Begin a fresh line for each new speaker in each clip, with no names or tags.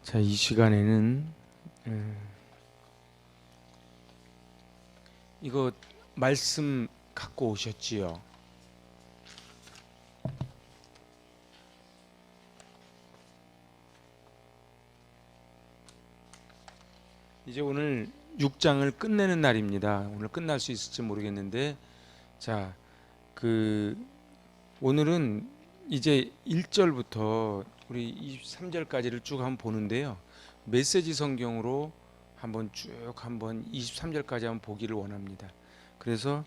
자, 이 시간에는 이거 말씀 갖고 오셨지요? 이제 오늘 6장을 끝내는 날입니다. 오늘 끝날 수 있을지 모르겠는데, 자, 오늘은 이제 1절부터 우리 23절까지를 쭉 한번 보는데요. 메시지 성경으로 한번 23절까지 한번 보기를 원합니다. 그래서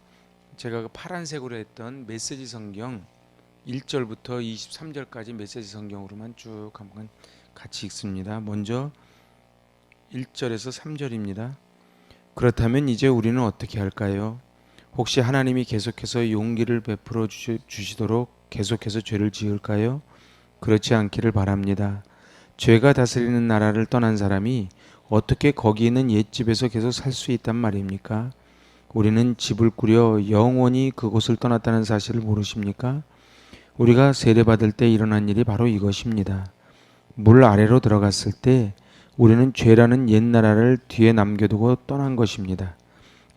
제가 그 파란색으로 했던 메시지 성경 1절부터 23절까지 메시지 성경으로만 쭉 한번 같이 읽습니다. 먼저 1절에서 3절입니다. 그렇다면 이제 우리는 어떻게 할까요? 혹시 하나님이 계속해서 용기를 베풀어 주시도록 계속해서 죄를 지을까요? 그렇지 않기를 바랍니다. 죄가 다스리는 나라를 떠난 사람이 어떻게 거기 있는 옛집에서 계속 살 수 있단 말입니까? 우리는 집을 꾸려 영원히 그곳을 떠났다는 사실을 모르십니까? 우리가 세례받을 때 일어난 일이 바로 이것입니다. 물 아래로 들어갔을 때 우리는 죄라는 옛 나라를 뒤에 남겨두고 떠난 것입니다.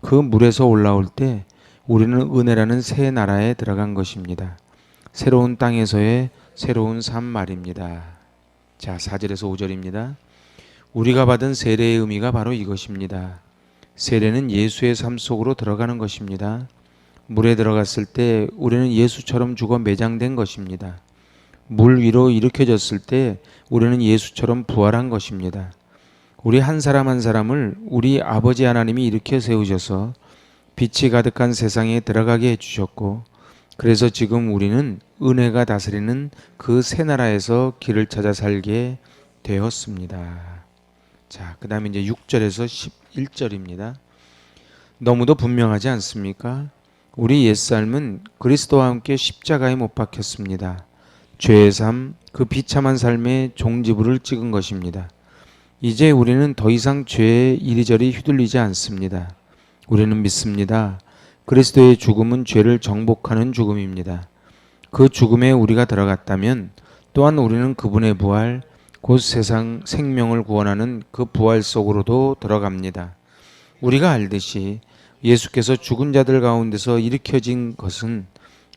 그 물에서 올라올 때 우리는 은혜라는 새 나라에 들어간 것입니다. 새로운 땅에서의 새로운 삶 말입니다. 자, 4절에서 5절입니다. 우리가 받은 세례의 의미가 바로 이것입니다. 세례는 예수의 삶 속으로 들어가는 것입니다. 물에 들어갔을 때 우리는 예수처럼 죽어 매장된 것입니다. 물 위로 일으켜졌을 때 우리는 예수처럼 부활한 것입니다. 우리 한 사람 한 사람을 우리 아버지 하나님이 일으켜 세우셔서 빛이 가득한 세상에 들어가게 해주셨고, 그래서 지금 우리는 은혜가 다스리는 그 새 나라에서 길을 찾아 살게 되었습니다. 자, 그 다음에 이제 6절에서 11절입니다. 너무도 분명하지 않습니까? 우리 옛삶은 그리스도와 함께 십자가에 못 박혔습니다. 죄의 삶, 그 비참한 삶의 종지부를 찍은 것입니다. 이제 우리는 더 이상 죄에 이리저리 휘둘리지 않습니다. 우리는 믿습니다. 그리스도의 죽음은 죄를 정복하는 죽음입니다. 그 죽음에 우리가 들어갔다면 또한 우리는 그분의 부활, 곧 세상 생명을 구원하는 그 부활 속으로도 들어갑니다. 우리가 알듯이 예수께서 죽은 자들 가운데서 일으켜진 것은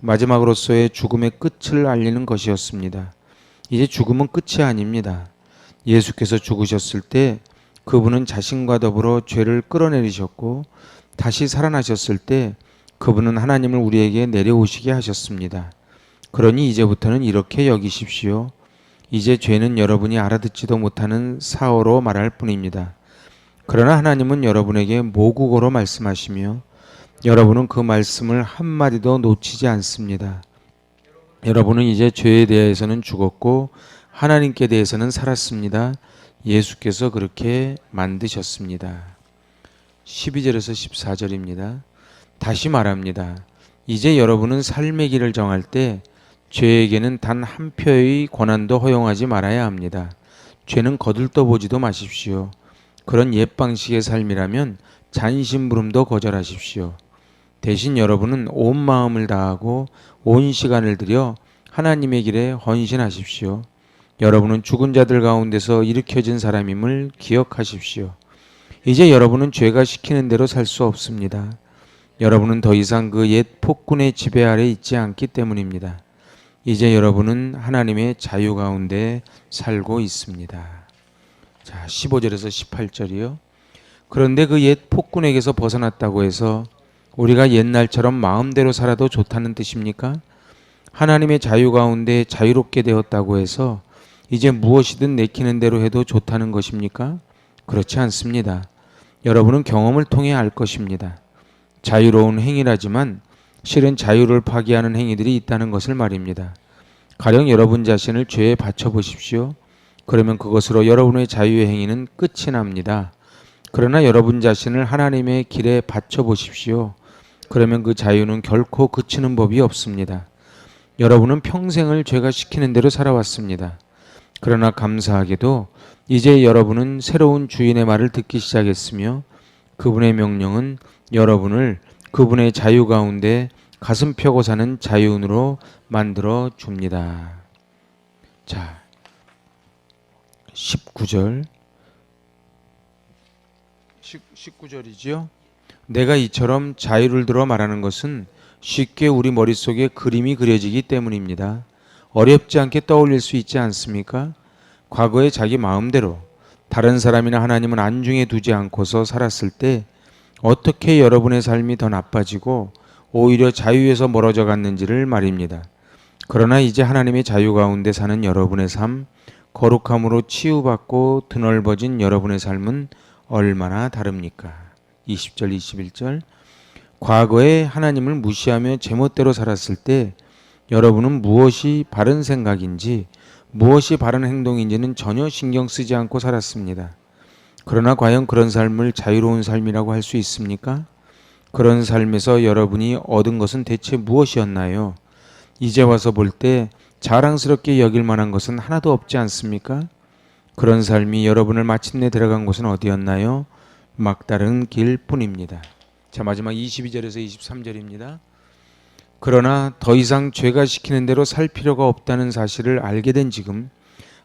마지막으로서의 죽음의 끝을 알리는 것이었습니다. 이제 죽음은 끝이 아닙니다. 예수께서 죽으셨을 때 그분은 자신과 더불어 죄를 끌어내리셨고, 다시 살아나셨을 때 그분은 하나님을 우리에게 내려오시게 하셨습니다. 그러니 이제부터는 이렇게 여기십시오. 이제 죄는 여러분이 알아듣지도 못하는 사어로 말할 뿐입니다. 그러나 하나님은 여러분에게 모국어로 말씀하시며 여러분은 그 말씀을 한마디도 놓치지 않습니다. 여러분은 이제 죄에 대해서는 죽었고 하나님께 대해서는 살았습니다. 예수께서 그렇게 만드셨습니다. 12절에서 14절입니다. 다시 말합니다. 이제 여러분은 삶의 길을 정할 때 죄에게는 단 한 표의 권한도 허용하지 말아야 합니다. 죄는 거들떠보지도 마십시오. 그런 옛 방식의 삶이라면 잔심부름도 거절하십시오. 대신 여러분은 온 마음을 다하고 온 시간을 들여 하나님의 길에 헌신하십시오. 여러분은 죽은 자들 가운데서 일으켜진 사람임을 기억하십시오. 이제 여러분은 죄가 시키는 대로 살 수 없습니다. 여러분은 더 이상 그 옛 폭군의 지배 아래 있지 않기 때문입니다. 이제 여러분은 하나님의 자유 가운데 살고 있습니다. 자, 15절에서 18절이요. 그런데 그 옛 폭군에게서 벗어났다고 해서 우리가 옛날처럼 마음대로 살아도 좋다는 뜻입니까? 하나님의 자유 가운데 자유롭게 되었다고 해서 이제 무엇이든 내키는 대로 해도 좋다는 것입니까? 그렇지 않습니다. 여러분은 경험을 통해 알 것입니다. 자유로운 행위라지만 실은 자유를 파기하는 행위들이 있다는 것을 말입니다. 가령 여러분 자신을 죄에 바쳐 보십시오. 그러면 그것으로 여러분의 자유의 행위는 끝이 납니다. 그러나 여러분 자신을 하나님의 길에 바쳐 보십시오. 그러면 그 자유는 결코 그치는 법이 없습니다. 여러분은 평생을 죄가 시키는 대로 살아왔습니다. 그러나 감사하게도 이제 여러분은 새로운 주인의 말을 듣기 시작했으며 그분의 명령은 여러분을 그분의 자유 가운데 가슴 펴고 사는 자유인으로 만들어 줍니다. 자, 19절 19절이지요. 내가 이처럼 자유를 들어 말하는 것은 쉽게 우리 머릿속에 그림이 그려지기 때문입니다. 어렵지 않게 떠올릴 수 있지 않습니까? 과거에 자기 마음대로 다른 사람이나 하나님은 안중에 두지 않고서 살았을 때 어떻게 여러분의 삶이 더 나빠지고 오히려 자유에서 멀어져 갔는지를 말입니다. 그러나 이제 하나님의 자유 가운데 사는 여러분의 삶, 거룩함으로 치유받고 드넓어진 여러분의 삶은 얼마나 다릅니까? 20절, 21절. 과거에 하나님을 무시하며 제멋대로 살았을 때 여러분은 무엇이 바른 생각인지 무엇이 바른 행동인지는 전혀 신경 쓰지 않고 살았습니다. 그러나 과연 그런 삶을 자유로운 삶이라고 할 수 있습니까? 그런 삶에서 여러분이 얻은 것은 대체 무엇이었나요? 이제 와서 볼 때 자랑스럽게 여길 만한 것은 하나도 없지 않습니까? 그런 삶이 여러분을 마침내 데려간 곳은 어디였나요? 막다른 길 뿐입니다. 자, 마지막 22절에서 23절입니다. 그러나 더 이상 죄가 시키는 대로 살 필요가 없다는 사실을 알게 된 지금,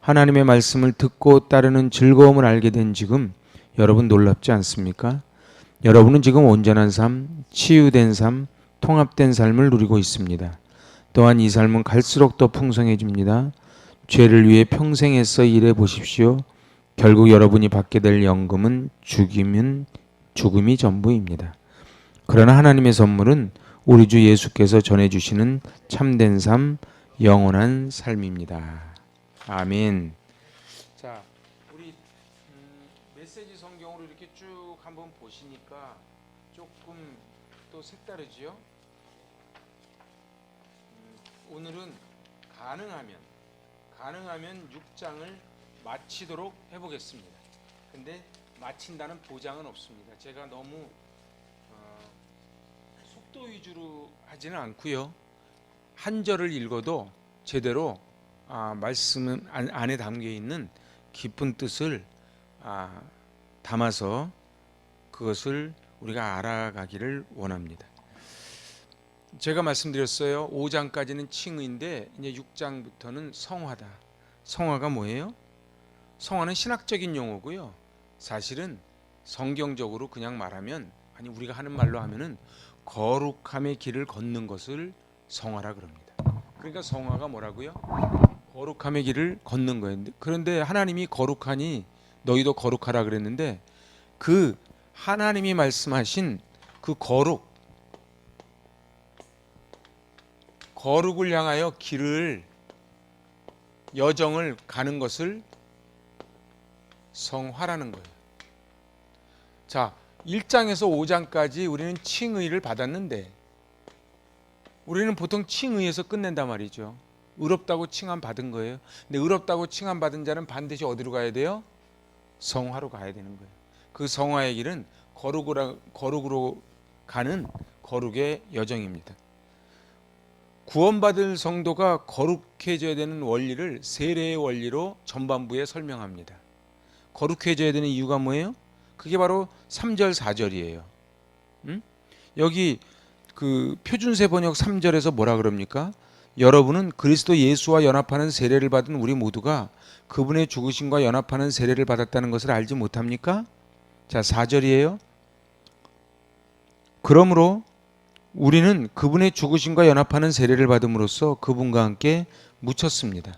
하나님의 말씀을 듣고 따르는 즐거움을 알게 된 지금, 여러분 놀랍지 않습니까? 여러분은 지금 온전한 삶, 치유된 삶, 통합된 삶을 누리고 있습니다. 또한 이 삶은 갈수록 더 풍성해집니다. 죄를 위해 평생 애써 일해 보십시오. 결국 여러분이 받게 될 연금은 죽음이 전부입니다. 그러나 하나님의 선물은 우리 주 예수께서 전해주시는 참된 삶, 영원한 삶입니다. 아멘. 자, 우리 메시지 성경으로 이렇게 쭉 한번 보시니까 조금 또 색다르지요? 오늘은 가능하면 6장을 마치도록 해보겠습니다. 근데 마친다는 보장은 없습니다. 제가 너무 속도 위주로 하지는 않고요. 한 절을 읽어도 제대로 말씀 안에 담겨 있는 깊은 뜻을 담아서 그것을 우리가 알아가기를 원합니다. 제가 말씀드렸어요. 5장까지는 칭의인데 이제 6장부터는 성화다. 성화가 뭐예요? 성화는 신학적인 용어고요. 사실은 성경적으로 그냥 말하면, 아니 우리가 하는 말로 하면은 거룩함의 길을 걷는 것을 성화라 그럽니다. 그러니까 성화가 뭐라고요? 거룩함의 길을 걷는 거예요. 그런데 하나님이 거룩하니 너희도 거룩하라 그랬는데 그 하나님이 말씀하신 그 거룩을 향하여 길을 여정을 가는 것을 성화라는 거예요. 자, 1장에서 5장까지 우리는 칭의를 받았는데 우리는 보통 칭의에서 끝낸단 말이죠. 의롭다고 칭함 받은 거예요. 근데 의롭다고 칭함 받은 자는 반드시 어디로 가야 돼요? 성화로 가야 되는 거예요. 그 성화의 길은 거룩으로 가는 거룩의 여정입니다. 구원받을 성도가 거룩해져야 되는 원리를 세례의 원리로 전반부에 설명합니다. 거룩해져야 되는 이유가 뭐예요? 그게 바로 3절 4절이에요. 여기 그 표준세 번역 3절에서 뭐라 그럽니까? 여러분은 그리스도 예수와 연합하는 세례를 받은 우리 모두가 그분의 죽으심과 연합하는 세례를 받았다는 것을 알지 못합니까? 자, 4절이에요. 그러므로 우리는 그분의 죽으심과 연합하는 세례를 받음으로써 그분과 함께 묻혔습니다.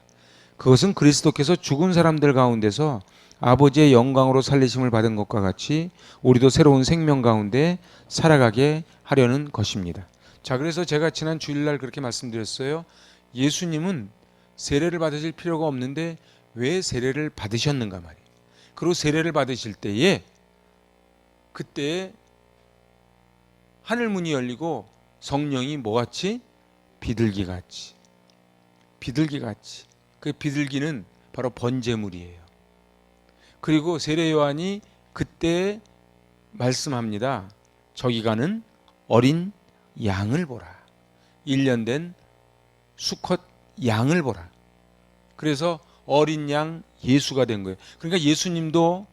그것은 그리스도께서 죽은 사람들 가운데서 아버지의 영광으로 살리심을 받은 것과 같이 우리도 새로운 생명 가운데 살아가게 하려는 것입니다. 자, 그래서 제가 지난 주일날 그렇게 말씀드렸어요. 예수님은 세례를 받으실 필요가 없는데 왜 세례를 받으셨는가 말이에요. 그리고 세례를 받으실 때에 그때 하늘 문이 열리고 성령이 뭐같이? 비둘기같이. 그 비둘기는 바로 번제물이에요. 그리고 세례 요한이 그때 말씀합니다. 저기 가는 어린 양을 보라. 1년 된 수컷 양을 보라. 그래서 어린 양 예수가 된 거예요. 그러니까 예수님도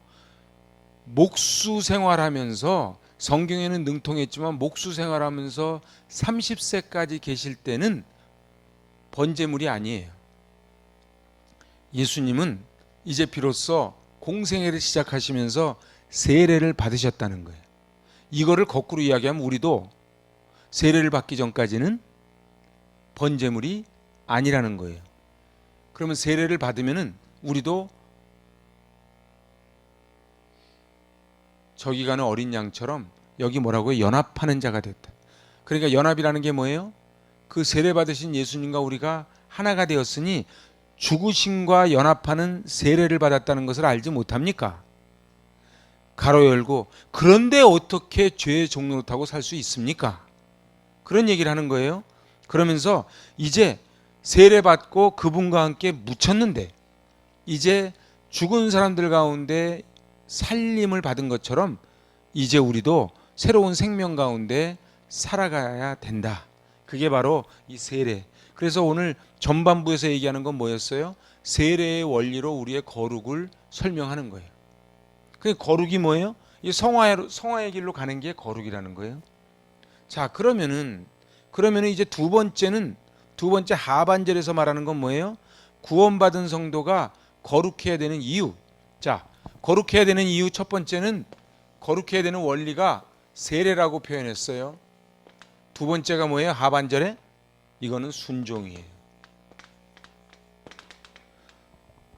목수 생활하면서 성경에는 능통했지만 목수 생활하면서 30세까지 계실 때는 번제물이 아니에요. 예수님은 이제 비로소 공생애를 시작하시면서 세례를 받으셨다는 거예요. 이거를 거꾸로 이야기하면 우리도 세례를 받기 전까지는 번제물이 아니라는 거예요. 그러면 세례를 받으면은 우리도 저기 가는 어린 양처럼 여기 뭐라고요? 연합하는 자가 됐다. 그러니까 연합이라는 게 뭐예요? 그 세례 받으신 예수님과 우리가 하나가 되었으니 죽으심과 연합하는 세례를 받았다는 것을 알지 못합니까? 가로 열고 그런데 어떻게 죄의 종로를 타고 살 수 있습니까? 그런 얘기를 하는 거예요. 그러면서 이제 세례 받고 그분과 함께 묻혔는데 이제 죽은 사람들 가운데 살림을 받은 것처럼 이제 우리도 새로운 생명 가운데 살아가야 된다. 그게 바로 이 세례. 그래서 오늘 전반부에서 얘기하는 건 뭐였어요? 세례의 원리로 우리의 거룩을 설명하는 거예요. 그 거룩이 뭐예요? 이 성화의 길로 가는 게 거룩이라는 거예요. 자, 그러면은 이제 두 번째 하반절에서 말하는 건 뭐예요? 구원받은 성도가 거룩해야 되는 이유. 자, 거룩해야 되는 이유 첫 번째는 거룩해야 되는 원리가 세례라고 표현했어요. 두 번째가 뭐예요? 하반절에 이거는 순종이에요.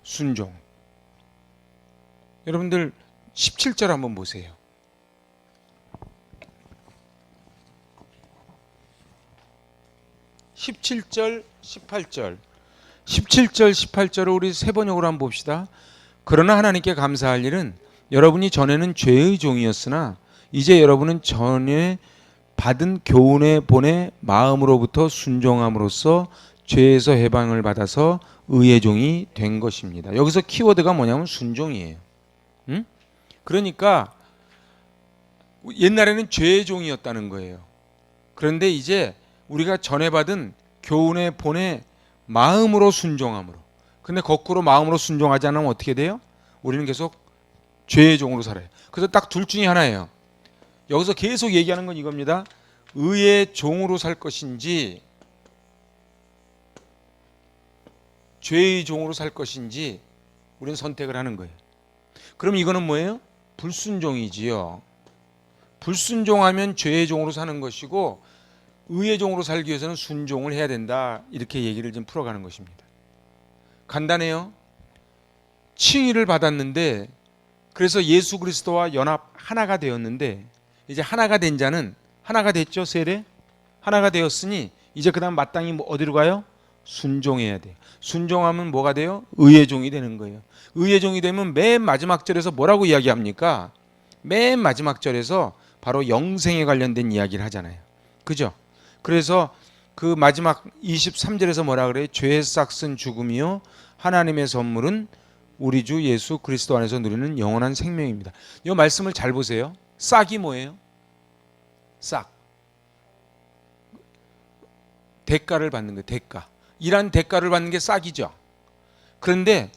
순종. 여러분들 17절 한번 보세요. 17절, 18절. 17절, 18절을 우리 세 번역으로 한번 봅시다. 그러나 하나님께 감사할 일은 여러분이 전에는 죄의 종이었으나 이제 여러분은 전에 받은 교훈의 본의 마음으로부터 순종함으로써 죄에서 해방을 받아서 의의 종이 된 것입니다. 여기서 키워드가 뭐냐면 순종이에요. 응? 그러니까 옛날에는 죄의 종이었다는 거예요. 그런데 이제 우리가 전에 받은 교훈의 본의 마음으로 순종함으로. 근데 거꾸로 마음으로 순종하지 않으면 어떻게 돼요? 우리는 계속 죄의 종으로 살아요. 그래서 딱 둘 중에 하나예요. 여기서 계속 얘기하는 건 이겁니다. 의의 종으로 살 것인지 죄의 종으로 살 것인지 우리는 선택을 하는 거예요. 그럼 이거는 뭐예요? 불순종이지요. 불순종하면 죄의 종으로 사는 것이고 의의 종으로 살기 위해서는 순종을 해야 된다. 이렇게 얘기를 좀 풀어가는 것입니다. 간단해요. 칭의를 받았는데 그래서 예수 그리스도와 연합 하나가 되었는데 이제 하나가 된 자는 하나가 됐죠. 세례 하나가 되었으니 이제 그 다음 마땅히 어디로 가요? 순종해야 돼요. 순종하면 뭐가 돼요? 의의 종이 되는 거예요. 의의 종이 되면 맨 마지막 절에서 뭐라고 이야기합니까? 맨 마지막 절에서 바로 영생에 관련된 이야기를 하잖아요. 그죠? 그래서 그 마지막 23절에서 뭐라 그래요? 죄의 싹은 죽음이요 하나님의 선물은 우리 주 예수 그리스도 안에서 누리는 영원한 생명입니다. 이 말씀을 잘 보세요. 싹이 뭐예요? 싹. 대가를 받는 거예요. 대가. 일한 대가를 받는 게 싹이죠. 그런데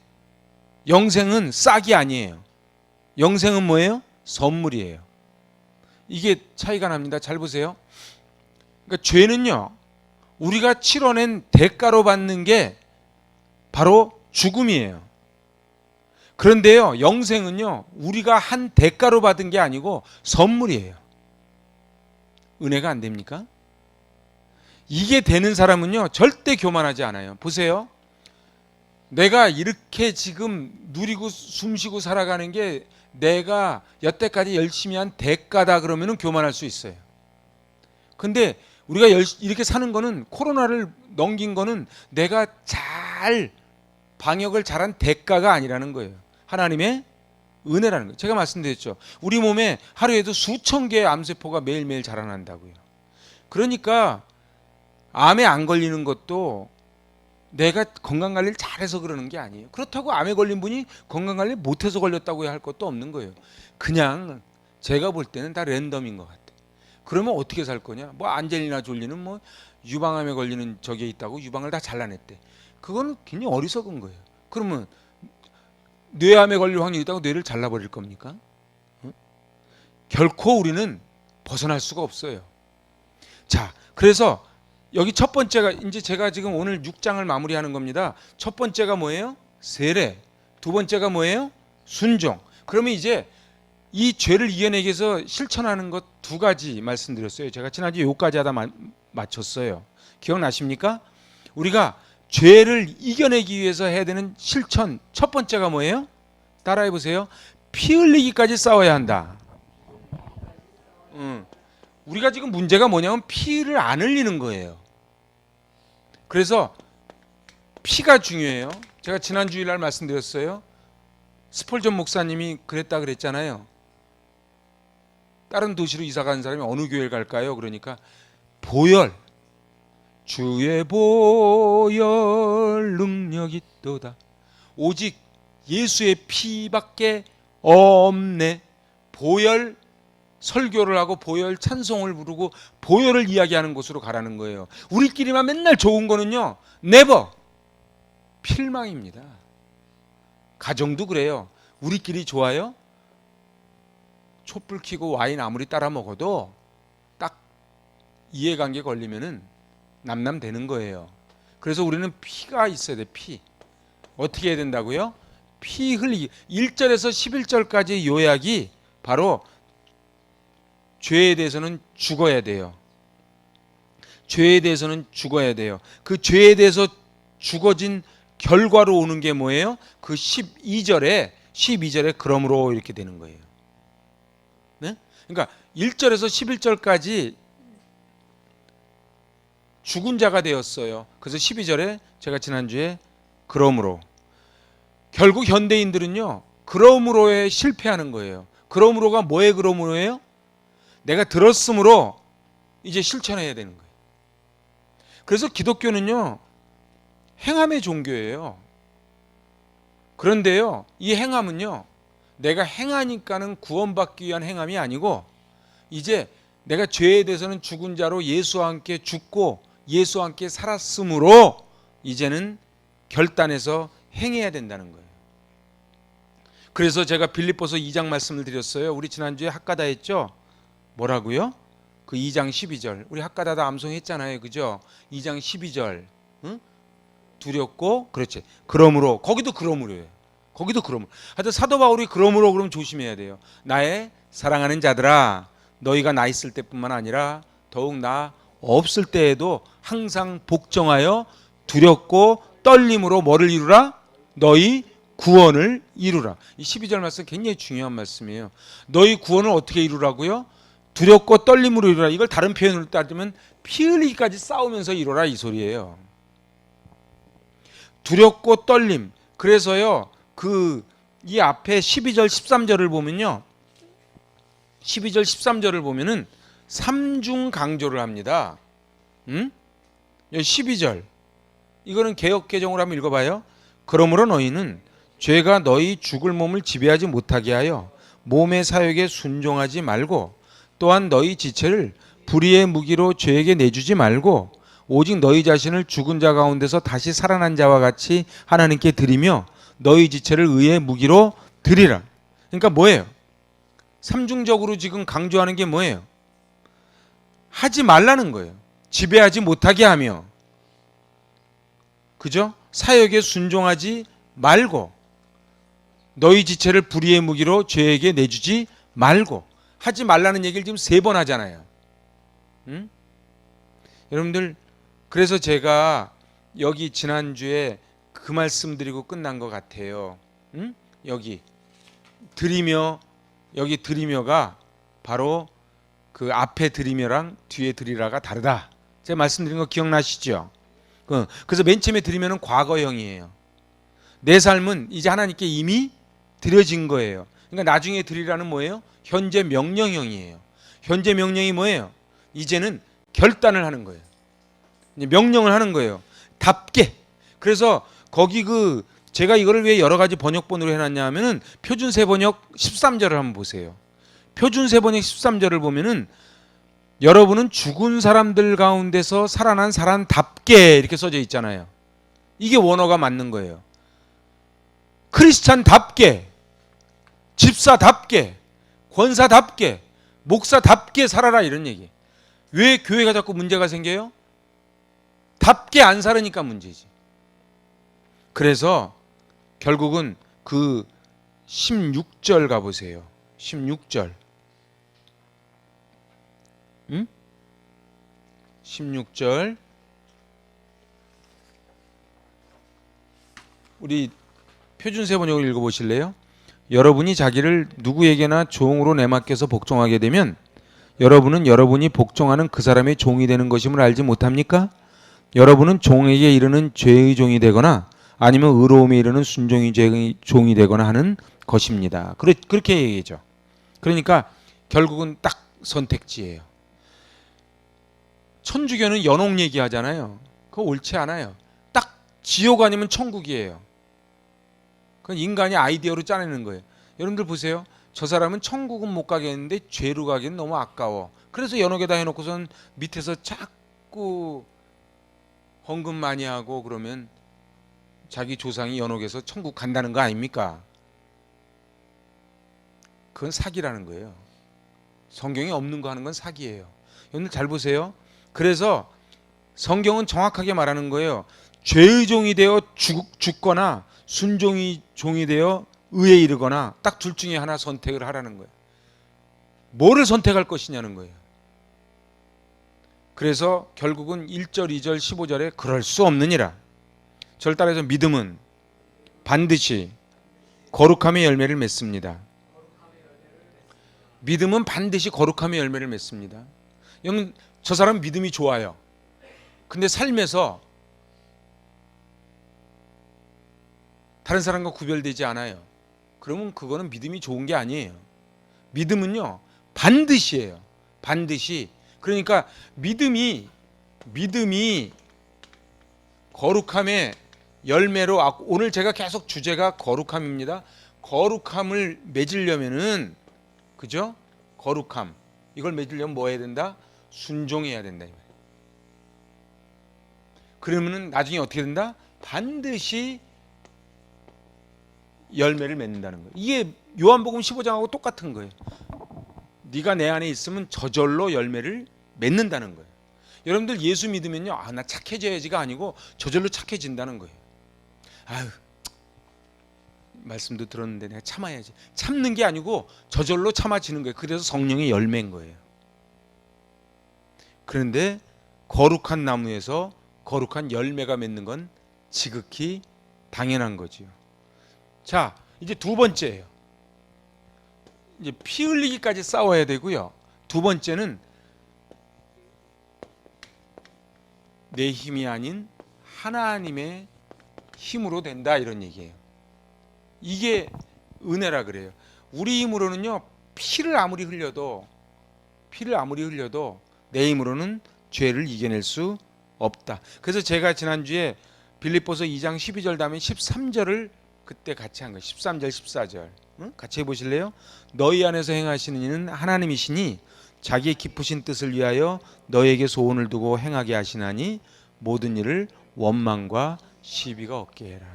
영생은 싹이 아니에요. 영생은 뭐예요? 선물이에요. 이게 차이가 납니다. 잘 보세요. 그러니까 죄는요, 우리가 치러낸 대가로 받는 게 바로 죽음이에요. 그런데요, 영생은요, 우리가 한 대가로 받은 게 아니고 선물이에요. 은혜가 안 됩니까? 이게 되는 사람은요, 절대 교만하지 않아요. 보세요. 내가 이렇게 지금 누리고 숨쉬고 살아가는 게 내가 여태까지 열심히 한 대가다 그러면은 교만할 수 있어요. 근데 우리가 이렇게 사는 거는 코로나를 넘긴 거는 내가 잘 방역을 잘한 대가가 아니라는 거예요. 하나님의 은혜라는 거예요. 제가 말씀드렸죠. 우리 몸에 하루에도 수천 개의 암세포가 매일매일 자라난다고요. 그러니까 암에 안 걸리는 것도 내가 건강관리를 잘해서 그러는 게 아니에요. 그렇다고 암에 걸린 분이 건강관리 못해서 걸렸다고 할 것도 없는 거예요. 그냥 제가 볼 때는 다 랜덤인 것 같아요. 그러면 어떻게 살 거냐? 뭐 안젤리나 졸리는 뭐 유방암에 걸리는 적이 있다고 유방을 다 잘라냈대. 그거는 굉장히 어리석은 거예요. 그러면 뇌암에 걸릴 확률이 있다고 뇌를 잘라버릴 겁니까? 응? 결코 우리는 벗어날 수가 없어요. 자, 그래서 여기 첫 번째가 이제 제가 지금 오늘 6장을 마무리하는 겁니다. 첫 번째가 뭐예요? 세례. 두 번째가 뭐예요? 순종. 그러면 이제 이 죄를 이겨내기 위해서 실천하는 것 두 가지 말씀드렸어요. 제가 지난주에 요까지 하다 마쳤어요. 기억나십니까? 우리가 죄를 이겨내기 위해서 해야 되는 실천 첫 번째가 뭐예요? 따라해 보세요. 피 흘리기까지 싸워야 한다. 우리가 지금 문제가 뭐냐면 피를 안 흘리는 거예요. 그래서 피가 중요해요. 제가 지난 주일날 말씀드렸어요. 스폴전 목사님이 그랬다 그랬잖아요. 다른 도시로 이사 가는 사람이 어느 교회를 갈까요? 그러니까 보혈, 주의 보혈 능력이 있도다. 오직 예수의 피밖에 없네. 보혈 설교를 하고 보혈 찬송을 부르고 보혈을 이야기하는 곳으로 가라는 거예요. 우리끼리만 맨날 좋은 거는요, 네버 필망입니다. 가정도 그래요. 우리끼리 좋아요? 촛불 켜고 와인 아무리 따라 먹어도 딱 이해관계 걸리면은 남남되는 거예요. 그래서 우리는 피가 있어야 돼. 피. 어떻게 해야 된다고요? 피 흘리기. 1절에서 11절까지 요약이 바로 죄에 대해서는 죽어야 돼요. 죄에 대해서는 죽어야 돼요. 그 죄에 대해서 죽어진 결과로 오는 게 뭐예요? 그 12절에 그러므로 이렇게 되는 거예요. 네? 그러니까 1절에서 11절까지 죽은 자가 되었어요. 그래서 12절에 제가 지난주에 그러므로, 결국 현대인들은요 그러므로에 실패하는 거예요. 그러므로가 뭐의 그러므로예요? 내가 들었으므로 이제 실천해야 되는 거예요. 그래서 기독교는요 행함의 종교예요. 그런데요 이 행함은요 내가 행하니까는 구원받기 위한 행함이 아니고, 이제 내가 죄에 대해서는 죽은 자로 예수와 함께 죽고 예수와 함께 살았으므로 이제는 결단해서 행해야 된다는 거예요. 그래서 제가 빌립보서 2장 말씀을 드렸어요. 우리 지난주에 학가다 했죠? 뭐라고요? 그 2장 12절. 우리 학가다다 암송했잖아요. 그죠? 2장 12절. 응? 두렵고, 그렇지. 그러므로, 거기도 그러므로예요. 거기도 그러므로. 하여튼 사도 바울이 그러므로 그럼 조심해야 돼요. 나의 사랑하는 자들아, 너희가 나 있을 때뿐만 아니라 더욱 나 없을 때에도 항상 복종하여 두렵고 떨림으로 뭐를 이루라? 너희 구원을 이루라. 이 12절 말씀 굉장히 중요한 말씀이에요. 너희 구원을 어떻게 이루라고요? 두렵고 떨림으로 이루라. 이걸 다른 표현으로 따지면 피 흘리기까지 싸우면서 이루라 이 소리예요. 두렵고 떨림. 그래서요 이 앞에 12절 13절을 보면요, 12절 13절을 보면은 삼중 강조를 합니다. 12절 이거는 개역 개정으로 한번 읽어봐요. 그러므로 너희는 죄가 너희 죽을 몸을 지배하지 못하게 하여 몸의 사욕에 순종하지 말고, 또한 너희 지체를 불의의 무기로 죄에게 내주지 말고, 오직 너희 자신을 죽은 자 가운데서 다시 살아난 자와 같이 하나님께 드리며 너희 지체를 의의 무기로 드리라. 그러니까 뭐예요? 삼중적으로 지금 강조하는 게 뭐예요? 하지 말라는 거예요. 지배하지 못하게 하며, 그죠? 사역에 순종하지 말고, 너희 지체를 불의의 무기로 죄에게 내주지 말고. 하지 말라는 얘기를 지금 3번 하잖아요. 여러분들, 그래서 제가 여기 지난주에 그 말씀 드리고 끝난 것 같아요. 여기 드리며, 여기 드리며가 바로 그 앞에 드리며랑 뒤에 드리라가 다르다. 제가 말씀드린 거 기억나시죠? 그래서 맨 처음에 드리며는 과거형이에요. 내 삶은 이제 하나님께 이미 드려진 거예요. 그러니까 나중에 드리라는 뭐예요? 현재 명령형이에요. 현재 명령이 뭐예요? 이제는 결단을 하는 거예요. 명령을 하는 거예요. 답게. 그래서 거기 제가 이거를 왜 여러 가지 번역본으로 해놨냐 하면은 표준세 번역 13절을 한번 보세요. 표준세 번역 13절을 보면은 여러분은 죽은 사람들 가운데서 살아난 사람답게 이렇게 써져 있잖아요. 이게 원어가 맞는 거예요. 크리스찬답게, 집사답게, 권사답게, 목사답게 살아라 이런 얘기. 왜 교회가 자꾸 문제가 생겨요? 답게 안 살으니까 문제지. 그래서 결국은 그 16절 가보세요. 16절. 응? 16절. 우리 표준세 번역을 읽어보실래요? 여러분이 자기를 누구에게나 종으로 내맡겨서 복종하게 되면 여러분은 여러분이 복종하는 그 사람의 종이 되는 것임을 알지 못합니까? 여러분은 종에게 이르는 죄의 종이 되거나 아니면 의로움에 이르는 순종의 죄의 종이 되거나 하는 것입니다. 그렇게 얘기하죠. 그러니까 결국은 딱 선택지예요. 천주교는 연옥 얘기하잖아요. 그거 옳지 않아요. 딱 지옥 아니면 천국이에요. 그건 인간이 아이디어로 짜내는 거예요. 여러분들 보세요. 저 사람은 천국은 못 가겠는데 죄로 가기는 너무 아까워. 그래서 연옥에다 해놓고선 밑에서 자꾸 헌금 많이 하고 그러면 자기 조상이 연옥에서 천국 간다는 거 아닙니까? 그건 사기라는 거예요. 성경에 없는 거 하는 건 사기예요. 여러분들 잘 보세요. 그래서 성경은 정확하게 말하는 거예요. 죄의 종이 되어 죽거나 순종의 종이 되어 의에 이르거나 딱 둘 중에 하나 선택을 하라는 거예요. 뭐를 선택할 것이냐는 거예요. 그래서 결국은 1절, 2절, 15절에 그럴 수 없느니라. 저를 따라서 믿음은 반드시 거룩함의 열매를 맺습니다. 믿음은 반드시 거룩함의 열매를 맺습니다. 여러분, 저 사람 믿음이 좋아요. 근데 삶에서 다른 사람과 구별되지 않아요. 그러면 그거는 믿음이 좋은 게 아니에요. 믿음은요, 반드시예요. 반드시. 그러니까 믿음이 거룩함의 열매로, 오늘 제가 계속 주제가 거룩함입니다. 거룩함을 맺으려면은, 그죠? 거룩함. 이걸 맺으려면 뭐 해야 된다? 순종해야 된다. 그러면은 나중에 어떻게 된다? 반드시 열매를 맺는다는 거예요. 이게 요한복음 15장하고 똑같은 거예요. 네가 내 안에 있으면 저절로 열매를 맺는다는 거예요. 여러분들 예수 믿으면요, 나 착해져야지가 아니고 저절로 착해진다는 거예요. 아유, 말씀도 들었는데 내가 참아야지. 참는 게 아니고 저절로 참아지는 거예요. 그래서 성령의 열매인 거예요. 그런데 거룩한 나무에서 거룩한 열매가 맺는 건 지극히 당연한 거지요. 자, 이제 두 번째예요. 이제 피 흘리기까지 싸워야 되고요. 두 번째는 내 힘이 아닌 하나님의 힘으로 된다, 이런 얘기예요. 이게 은혜라 그래요. 우리 힘으로는요, 피를 아무리 흘려도 내 힘으로는 죄를 이겨낼 수 없다. 그래서 제가 지난주에 빌립보서 2장 12절 다음에 13절을 그때 같이 한 거예요. 13절 14절 같이 해보실래요? 너희 안에서 행하시는 이는 하나님이시니 자기의 깊으신 뜻을 위하여 너에게 소원을 두고 행하게 하시나니 모든 일을 원망과 시비가 없게 해라.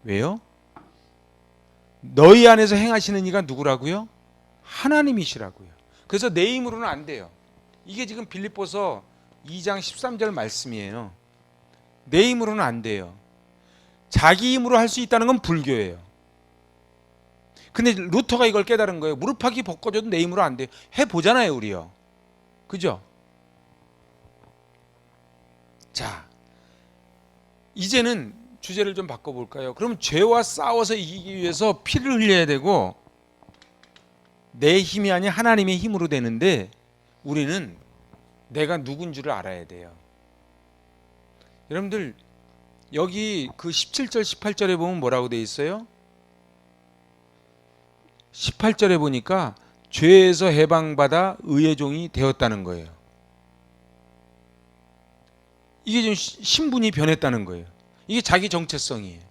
왜요? 너희 안에서 행하시는 이가 누구라고요? 하나님이시라고요. 그래서 내 힘으로는 안 돼요. 이게 지금 빌립보서 2장 13절 말씀이에요. 내 힘으로는 안 돼요. 자기 힘으로 할 수 있다는 건 불교예요. 근데 루터가 이걸 깨달은 거예요. 무릎팍이 벗겨져도 내 힘으로 안 돼요. 해보잖아요, 우리요. 그죠? 자, 이제는 주제를 좀 바꿔볼까요? 그럼 죄와 싸워서 이기기 위해서 피를 흘려야 되고 내 힘이 아닌 하나님의 힘으로 되는데 우리는 내가 누군 줄을 알아야 돼요. 여러분들 여기 그 17절 18절에 보면 뭐라고 돼 있어요? 18절에 보니까 죄에서 해방받아 의의 종이 되었다는 거예요. 이게 지금 신분이 변했다는 거예요. 이게 자기 정체성이에요.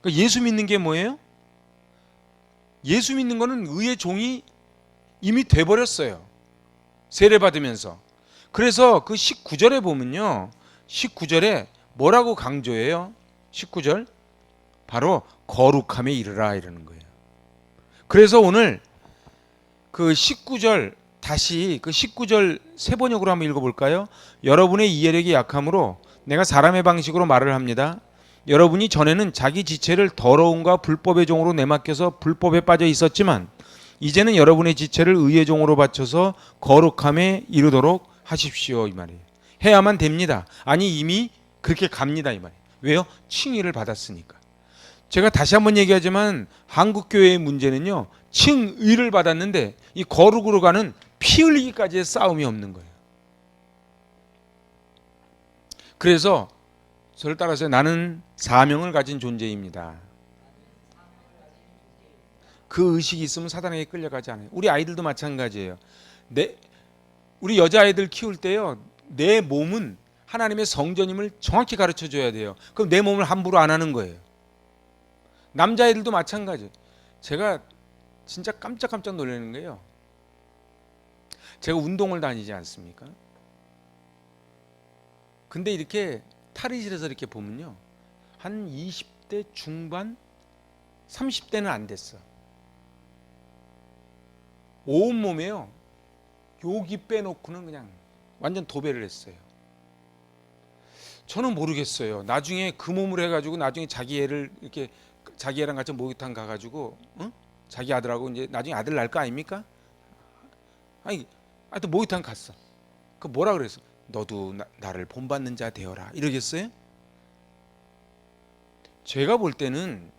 그러니까 예수 믿는 게 뭐예요? 예수 믿는 거는 의의 종이 이미 돼버렸어요. 세례 받으면서. 그래서 그 19절에 보면요, 19절에 뭐라고 강조해요? 19절 바로 거룩함에 이르라 이러는 거예요. 그래서 오늘 그 19절 다시 그 19절 세 번역으로 한번 읽어볼까요? 여러분의 이해력이 약함으로 내가 사람의 방식으로 말을 합니다. 여러분이 전에는 자기 지체를 더러움과 불법의 종으로 내맡겨서 불법에 빠져 있었지만 이제는 여러분의 지체를 의의 종으로 바쳐서 거룩함에 이르도록 하십시오 이 말이에요. 해야만 됩니다. 아니 이미 그렇게 갑니다 이 말이에요. 왜요? 칭의를 받았으니까. 제가 다시 한번 얘기하지만 한국 교회의 문제는요, 칭의를 받았는데 이 거룩으로 가는 피 흘리기까지의 싸움이 없는 거예요. 그래서 저를 따라서 나는 사명을 가진 존재입니다. 그 의식이 있으면 사단에게 끌려가지 않아요. 우리 아이들도 마찬가지예요. 우리 여자아이들 키울 때요, 내 몸은 하나님의 성전임을 정확히 가르쳐 줘야 돼요. 그럼 내 몸을 함부로 안 하는 거예요. 남자아이들도 마찬가지예요. 제가 진짜 깜짝깜짝 놀라는 거예요. 제가 운동을 다니지 않습니까? 근데 이렇게 탈의실에서 이렇게 보면요, 한 20대 중반, 30대는 안 됐어. 온몸에요, 여기 빼놓고는 그냥 완전 도배를 했어요. 저는 모르겠어요. 나중에 그 몸을 해가지고 나중에 자기 애를 이렇게 자기 애랑 같이 목욕탕 가가지고 자기 아들하고 이제 나중에 아들 낳을 거 아닙니까? 아니, 하여튼 목욕탕 갔어. 그 뭐라 그랬어? 너도 나를 본받는 자 되어라. 이러겠어요? 제가 볼 때는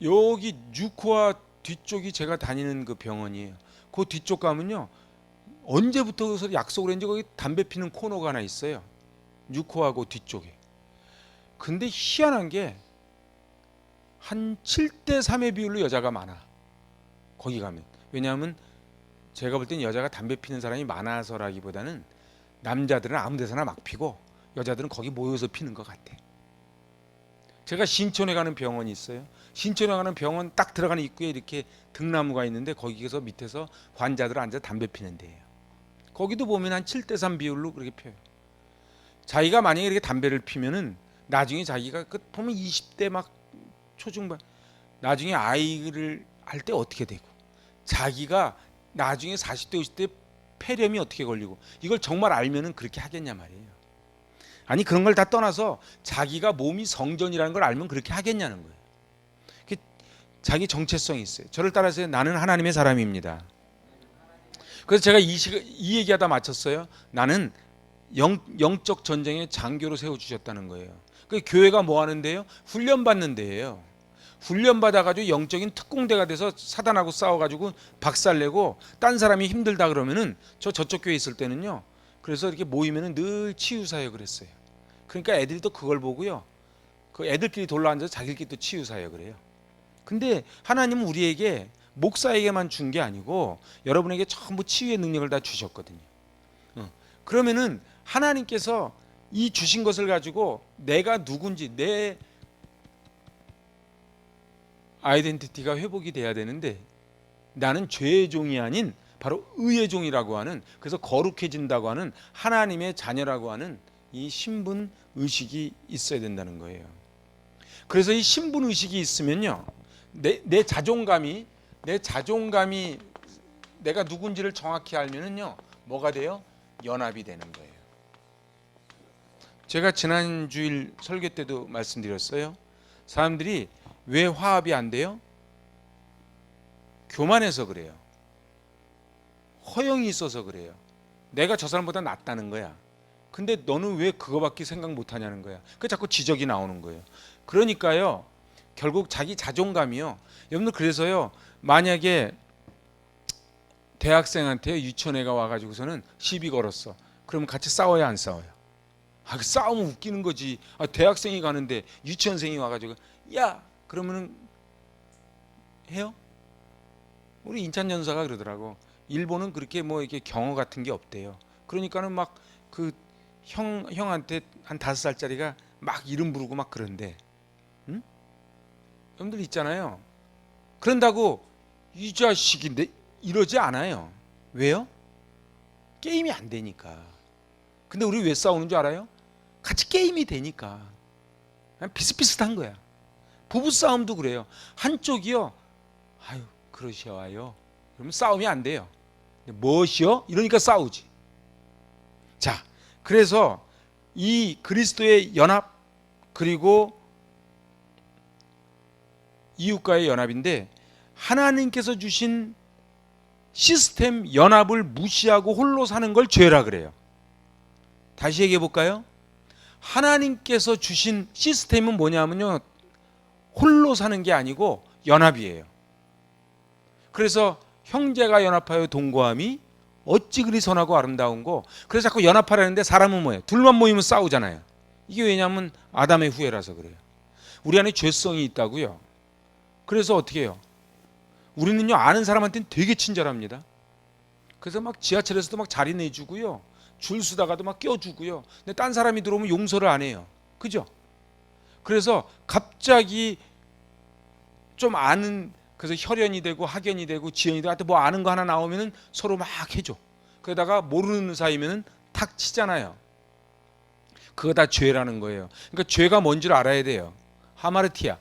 여기 뉴코아 뒤쪽이 제가 다니는 그 병원이에요. 그 뒤쪽 가면요, 언제부터 약속을 했는지 거기 담배 피는 코너가 하나 있어요. 뉴코하고 뒤쪽에. 근데 희한한 게 한 7대 3의 비율로 여자가 많아. 거기 가면. 왜냐하면 제가 볼 땐 여자가 담배 피는 사람이 많아서라기보다는 남자들은 아무 데서나 막 피고 여자들은 거기 모여서 피는 것 같아. 제가 신촌에 가는 병원이 있어요. 신촌에 가는 병원 딱 들어가는 입구에 이렇게 등나무가 있는데 거기서 밑에서 환자들 앉아 담배 피는 데예요. 거기도 보면 한 7대 3 비율로 그렇게 펴요. 자기가 만약에 이렇게 담배를 피면은 나중에 자기가 그 보면 20대 막 초중반, 나중에 아이를 할 때 어떻게 되고, 자기가 나중에 40대 50대 폐렴이 어떻게 걸리고, 이걸 정말 알면은 그렇게 하겠냐 말이에요. 아니 그런 걸 다 떠나서 자기가 몸이 성전이라는 걸 알면 그렇게 하겠냐는 거예요. 자기 정체성이 있어요. 저를 따라서 나는 하나님의 사람입니다. 그래서 제가 이 얘기하다 마쳤어요. 나는 영적 전쟁의 장교로 세워주셨다는 거예요. 그 교회가 뭐 하는데요? 훈련받는 데예요. 훈련받아가지고 영적인 특공대가 돼서 사단하고 싸워가지고 박살내고 딴 사람이 힘들다 그러면은 저쪽 교회 있을 때는요, 그래서 이렇게 모이면은 늘 치유사역 그랬어요. 그러니까 애들이 또 그걸 보고요, 그 애들끼리 돌아앉아서 자기들끼리 또 치유사역을 해요. 근데 하나님은 우리에게 목사에게만 준 게 아니고 여러분에게 전부 치유의 능력을 다 주셨거든요. 그러면은 하나님께서 이 주신 것을 가지고 내가 누군지, 내 아이덴티티가 회복이 돼야 되는데, 나는 죄의 종이 아닌 바로 의의 종이라고 하는, 그래서 거룩해진다고 하는 하나님의 자녀라고 하는 이 신분 의식이 있어야 된다는 거예요. 그래서 이 신분 의식이 있으면요, 내 자존감이 내가 누군지를 정확히 알면은요, 뭐가 돼요? 연합이 되는 거예요. 제가 지난 주일 설교 때도 말씀드렸어요. 사람들이 왜 화합이 안 돼요? 교만해서 그래요. 허영이 있어서 그래요. 내가 저 사람보다 낫다는 거야. 근데 너는 왜 그거밖에 생각 못 하냐는 거야. 그 자꾸 지적이 나오는 거예요. 그러니까요, 결국 자기 자존감이요. 여러분들 그래서요, 만약에 대학생한테 유치원애가 와가지고서는 시비 걸었어. 그러면 같이 싸워야 안 싸워요? 그 싸우면 웃기는 거지. 대학생이 가는데 유치원생이 와가지고 야 그러면은 해요? 우리 인찬 전사가 그러더라고. 일본은 그렇게 뭐 이렇게 경어 같은 게 없대요. 그러니까는 막 그 형한테 한 5살짜리가 막 이름 부르고 막 그런데, 응? 여러분들 있잖아요. 그런다고 이 자식인데 이러지 않아요. 왜요? 게임이 안 되니까. 근데 우리 왜 싸우는 줄 알아요? 같이 게임이 되니까. 비슷비슷한 거야. 부부 싸움도 그래요. 한쪽이요, 아유 그러셔요. 그러면 싸움이 안 돼요. 무엇이요? 이러니까 싸우지. 자, 그래서 이 그리스도의 연합 그리고 이웃과의 연합인데, 하나님께서 주신 시스템 연합을 무시하고 홀로 사는 걸 죄라 그래요. 다시 얘기해 볼까요? 하나님께서 주신 시스템은 뭐냐면요, 홀로 사는 게 아니고 연합이에요. 그래서 형제가 연합하여 동거함이 어찌 그리 선하고 아름다운 거. 그래서 자꾸 연합하라는데 사람은 뭐예요? 둘만 모이면 싸우잖아요. 이게 왜냐하면 아담의 후예라서 그래요. 우리 안에 죄성이 있다고요. 그래서 어떻게 해요? 우리는요, 아는 사람한테는 되게 친절합니다. 그래서 막 지하철에서도 막 자리 내주고요, 줄 서다가도 막 껴주고요. 근데 딴 사람이 들어오면 용서를 안 해요. 그죠? 그래서 갑자기 좀 아는, 그래서 혈연이 되고 학연이 되고 지연이 되고 하여튼 뭐 아는 거 하나 나오면은 서로 막 해줘. 그러다가 모르는 사이면은 탁 치잖아요. 그거 다 죄라는 거예요. 그러니까 죄가 뭔 줄 알아야 돼요. 하마르티아.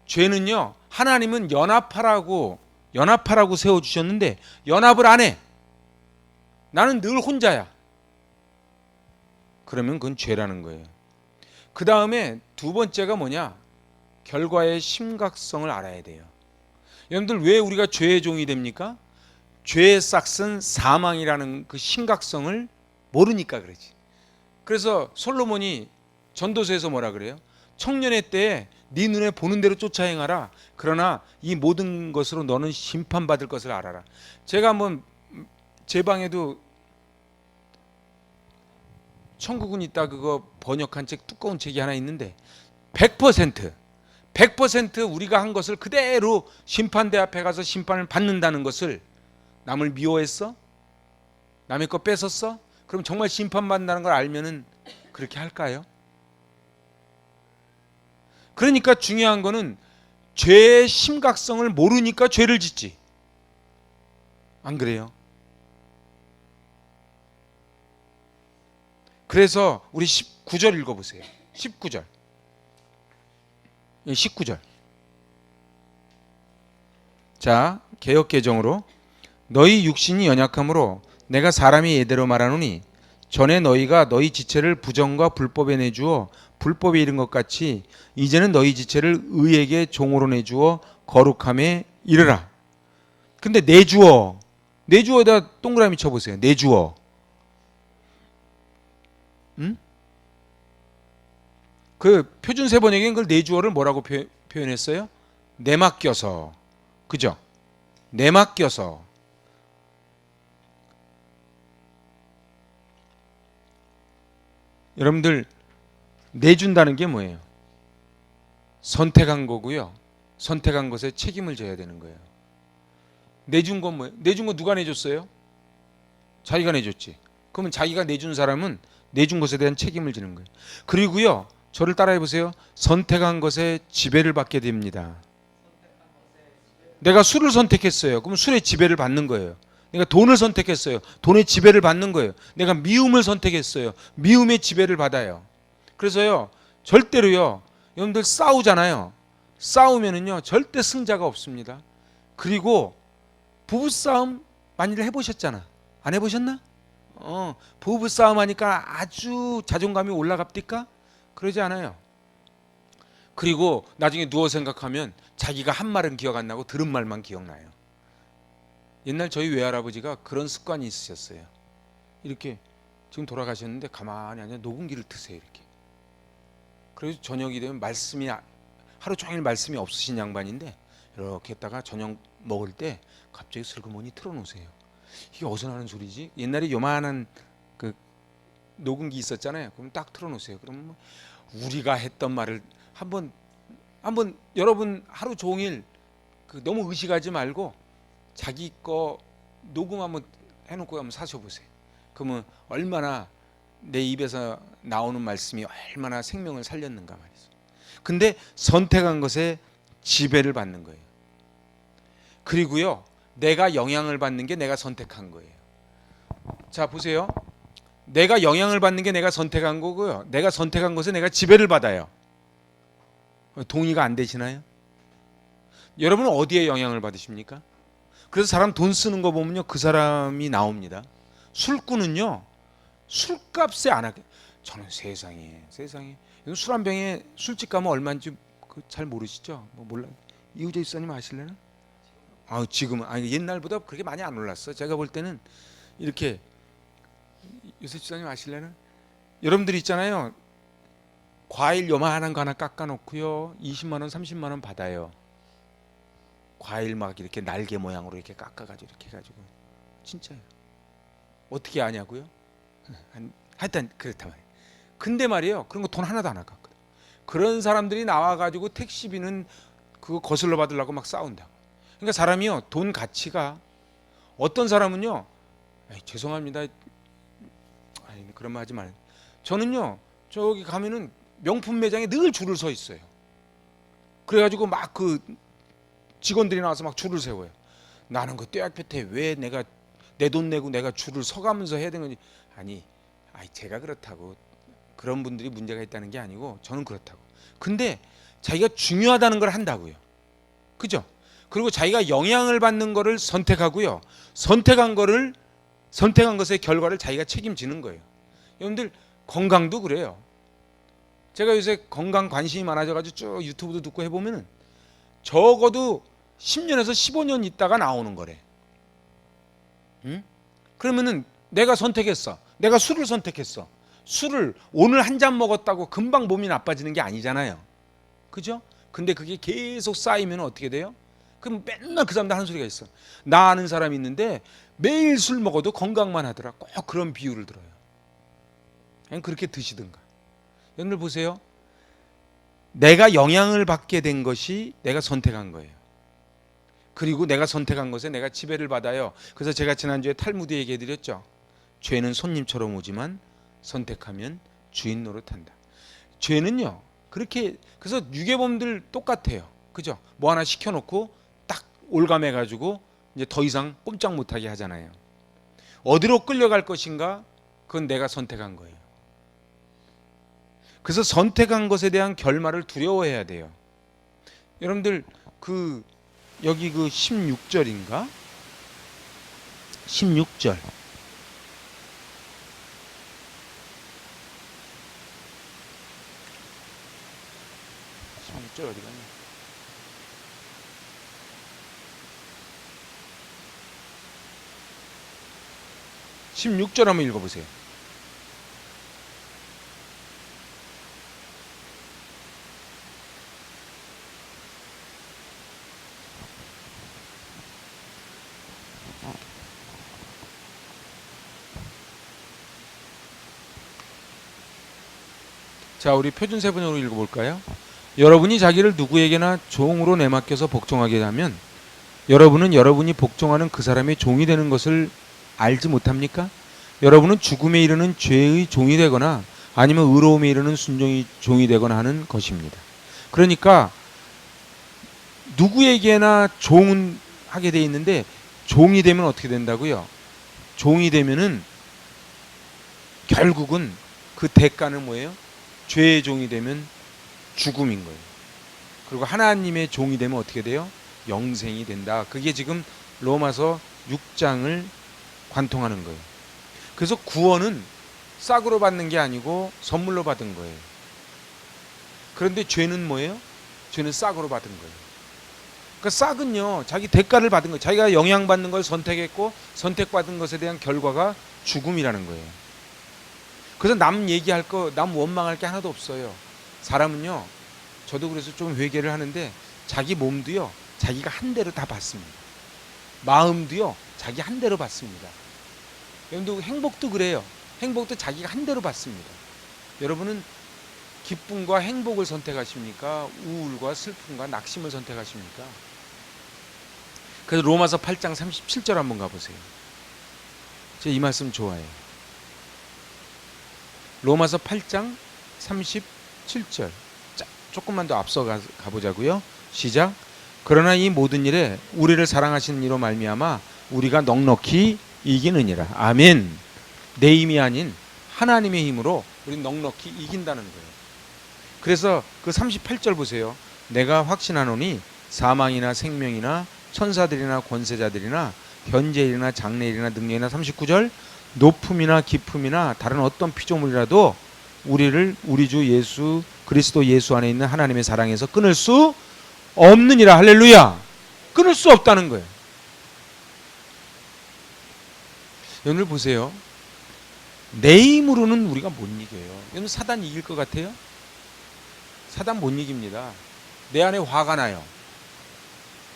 죄는요, 하나님은 연합하라고 세워주셨는데 연합을 안 해. 나는 늘 혼자야. 그러면 그건 죄라는 거예요. 그 다음에 두 번째가 뭐냐? 결과의 심각성을 알아야 돼요. 여러분들, 왜 우리가 죄의 종이 됩니까? 죄의 싹은 사망이라는 그 심각성을 모르니까 그러지. 그래서 솔로몬이 전도서에서 뭐라 그래요? 청년의 때에 네 눈에 보는 대로 쫓아 행하라. 그러나 이 모든 것으로 너는 심판받을 것을 알아라. 제가 한번 제 방에도 천국은 있다 그거 번역한 책, 두꺼운 책이 하나 있는데 100% 우리가 한 것을 그대로 심판대 앞에 가서 심판을 받는다는 것을, 남을 미워했어? 남의 거 뺏었어? 그럼 정말 심판받는다는 걸 알면은 그렇게 할까요? 그러니까 중요한 거는 죄의 심각성을 모르니까 죄를 짓지. 안 그래요? 그래서 우리 19절 읽어보세요. 19절. 19절. 자, 개역개정으로 너희 육신이 연약함으로 내가 사람이 예대로 말하노니 전에 너희가 너희 지체를 부정과 불법에 내주어 불법에 이른 것 같이 이제는 너희 지체를 의에게 종으로 내주어 거룩함에 이르라. 근데 내주어에다 동그라미 쳐보세요. 내주어. 응? 그 표준 세번역에는 그걸 내주어를 뭐라고 표현했어요? 내맡겨서. 그죠? 내맡겨서. 여러분들, 내준다는 게 뭐예요? 선택한 거고요. 선택한 것에 책임을 져야 되는 거예요. 내준 건 뭐예요? 내준 거 누가 내줬어요? 자기가 내줬지. 그러면 자기가 내준 사람은 내준 것에 대한 책임을 지는 거예요. 그리고요, 저를 따라해 보세요. 선택한 것에 지배를 받게 됩니다. 내가 술을 선택했어요. 그럼 술의 지배를 받는 거예요. 내가 돈을 선택했어요. 돈의 지배를 받는 거예요. 내가 미움을 선택했어요. 미움의 지배를 받아요. 그래서요, 절대로요, 여러분들 싸우잖아요. 싸우면은요, 절대 승자가 없습니다. 그리고 부부싸움 많이들 해보셨잖아. 안 해보셨나? 부부싸움 하니까 아주 자존감이 올라갑니까? 그러지 않아요. 그리고 나중에 누워 생각하면 자기가 한 말은 기억 안 나고 들은 말만 기억나요. 옛날 저희 외할아버지가 그런 습관이 있으셨어요. 이렇게 지금 돌아가셨는데 가만히 앉아 녹음기를 트세요. 이렇게. 그래서 저녁이 되면 말씀이, 하루 종일 말씀이 없으신 양반인데 이렇게 했다가 저녁 먹을 때 갑자기 슬그머니 틀어놓으세요. 이게 어디서 나는 소리지? 옛날에 요만한 그 녹음기 있었잖아요. 그럼 딱 틀어놓으세요. 그럼 우리가 했던 말을 한번 여러분 하루 종일 너무 의식하지 말고 자기 거 녹음 한번 해놓고 한번 사셔보세요. 그러면 얼마나 내 입에서 나오는 말씀이 얼마나 생명을 살렸는가 말이죠. 근데 선택한 것에 지배를 받는 거예요. 그리고요, 내가 영향을 받는 게 내가 선택한 거예요. 자, 보세요. 내가 영향을 받는 게 내가 선택한 거고요, 내가 선택한 것에 내가 지배를 받아요. 동의가 안 되시나요? 여러분은 어디에 영향을 받으십니까? 그래서 사람 돈 쓰는 거 보면요, 그 사람이 나옵니다. 술꾼은요, 술값에 안 하게. 저는 세상에 술 한 병에 술집 가면 얼마인지 잘 모르시죠? 뭐 몰라. 이우재 집사님 아실래나? 아 지금은 아니 옛날보다 그렇게 많이 안 올랐어. 제가 볼 때는 이렇게 요새 집사님 아실래나? 여러분들 있잖아요. 과일 요만한 거 하나 깎아 놓고요. 20만 원, 30만 원 받아요. 과일 막 이렇게 날개 모양으로 이렇게 깎아 가지고 이렇게 해 가지고 진짜요. 어떻게 아냐고요? 하여튼 그렇단 말이에요. 근데 말이에요. 그런 거 돈 하나도 안 아깝거든. 그런 사람들이 나와 가지고 택시비는 그거 거슬러 받으려고 막 싸운다고. 그러니까 사람이요. 돈 가치가 어떤 사람은요. 죄송합니다. 아니, 그런 말 하지 말아요. 저는요. 저기 가면은 명품 매장에 늘 줄을 서 있어요. 그래가지고 막 그 직원들이 나와서 막 줄을 세워요. 나는 그 떼약볕에 왜 내가 내 돈 내고 내가 줄을 서가면서 해야 되는 건지. 아니 제가 그렇다고 그런 분들이 문제가 있다는 게 아니고 저는 그렇다고. 근데 자기가 중요하다는 걸 한다고요. 그죠? 그리고 자기가 영향을 받는 거를 선택하고요. 선택한 것의 결과를 자기가 책임지는 거예요. 여러분들 건강도 그래요. 제가 요새 건강 관심이 많아져가지고 쭉 유튜브도 듣고 해보면은 적어도 10년에서 15년 있다가 나오는 거래. 응? 그러면은 내가 선택했어. 내가 술을 선택했어. 술을 오늘 한 잔 먹었다고 금방 몸이 나빠지는 게 아니잖아요. 그죠? 근데 그게 계속 쌓이면 어떻게 돼요? 그럼 맨날 그 사람들 하는 소리가 있어. 나 아는 사람이 있는데 매일 술 먹어도 건강만 하더라. 꼭 그런 비유를 들어요. 그냥 그렇게 드시든가. 여러분들 보세요. 내가 영향을 받게 된 것이 내가 선택한 거예요. 그리고 내가 선택한 것에 내가 지배를 받아요. 그래서 제가 지난주에 탈무드 얘기해 드렸죠. 죄는 손님처럼 오지만 선택하면 주인 노릇한다. 죄는요. 그렇게 그래서 유괴범들 똑같아요. 그죠? 뭐 하나 시켜놓고 딱 올감해 가지고 이제 더 이상 꼼짝 못하게 하잖아요. 어디로 끌려갈 것인가? 그건 내가 선택한 거예요. 그래서 선택한 것에 대한 결말을 두려워해야 돼요. 여러분들 여기 16절인가? 16절. 16절 어디 갔냐? 16절 한번 읽어보세요. 자, 우리 표준 세번으로 읽어볼까요? 여러분이 자기를 누구에게나 종으로 내맡겨서 복종하게 하면 여러분은 여러분이 복종하는 그 사람의 종이 되는 것을 알지 못합니까? 여러분은 죽음에 이르는 죄의 종이 되거나 아니면 의로움에 이르는 순종의 종이 되거나 하는 것입니다. 그러니까 누구에게나 종은 하게 돼 있는데 종이 되면 어떻게 된다고요? 종이 되면은 결국은 그 대가는 뭐예요? 죄의 종이 되면 죽음인 거예요. 그리고 하나님의 종이 되면 어떻게 돼요? 영생이 된다. 그게 지금 로마서 6장을 관통하는 거예요. 그래서 구원은 싹으로 받는 게 아니고 선물로 받은 거예요. 그런데 죄는 뭐예요? 죄는 싹으로 받은 거예요. 그러니까 싹은요, 자기 대가를 받은 거예요. 자기가 영향받는 걸 선택했고 선택받은 것에 대한 결과가 죽음이라는 거예요. 그래서 남 얘기할 거, 남 원망할 게 하나도 없어요. 사람은요, 저도 그래서 좀 회개를 하는데 자기 몸도요, 자기가 한 대로 다 받습니다. 마음도요, 자기 한 대로 받습니다. 여러분들 행복도 그래요. 행복도 자기가 한 대로 받습니다. 여러분은 기쁨과 행복을 선택하십니까? 우울과 슬픔과 낙심을 선택하십니까? 그래서 로마서 8장 37절 한번 가보세요. 제가 이 말씀 좋아해요. 로마서 8장 37절. 조금만 더 앞서 가보자고요. 시작. 그러나 이 모든 일에 우리를 사랑하시는 이로 말미암아 우리가 넉넉히 이기느니라. 아멘. 내 힘이 아닌 하나님의 힘으로 우리 넉넉히 이긴다는 거예요. 그래서 그 38절 보세요. 내가 확신하노니 사망이나 생명이나 천사들이나 권세자들이나 현재일이나 장래일이나 능력이나 39절 높음이나 깊음이나 다른 어떤 피조물이라도 우리를 우리 주 예수 그리스도 예수 안에 있는 하나님의 사랑에서 끊을 수 없느니라. 할렐루야. 끊을 수 없다는 거예요. 오늘 보세요. 내 힘으로는 우리가 못 이겨요. 여러분 사단 이길 것 같아요? 사단 못 이깁니다. 내 안에 화가 나요.